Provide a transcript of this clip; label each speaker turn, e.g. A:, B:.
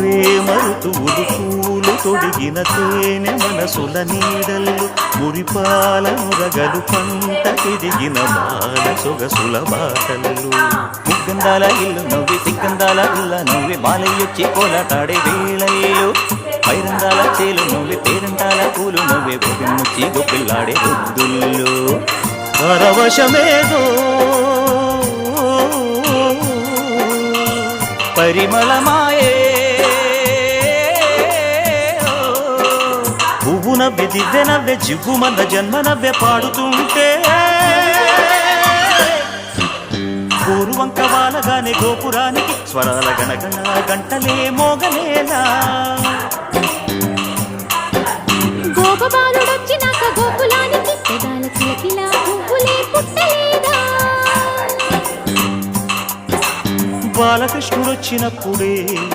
A: ప్రేమ ఋతువులు పూలు తొడిగిన తేనె మనసుల నీడల్లు మురిపాల నురగలు పంట తిరిగిన మాల సొగసుల బాటలు ముగ్గందాల ఇల్లు నవ్వి సిగ్గందాల ఇల్ల నవ్వి బాలయ్యొచ్చి కోలాటాడే వేళల్లో పైరందాల చేలు నవ్వి పేరంటాల పూలు నవ్వే ముచ్చి గొప్పిల్లాడే బుద్ధుల్లో పరవశమేదో పరిమళమాయే పువ్వు నవ్వె దివ్వె నవ్వె జివ్వు మంద జన్మ నవ్వె పాడుతుంటే పూర్వంక వాలగానే గోపురానికి స్వరాల గణగణ గంటలే మోగలేలా
B: గోపబాలుడొచ్చినాక గోకులానికి పెదాల చిలకిలా పువ్వులే పుట్టలేదా
A: బాలకృష్ణుడొచ్చినప్పుడే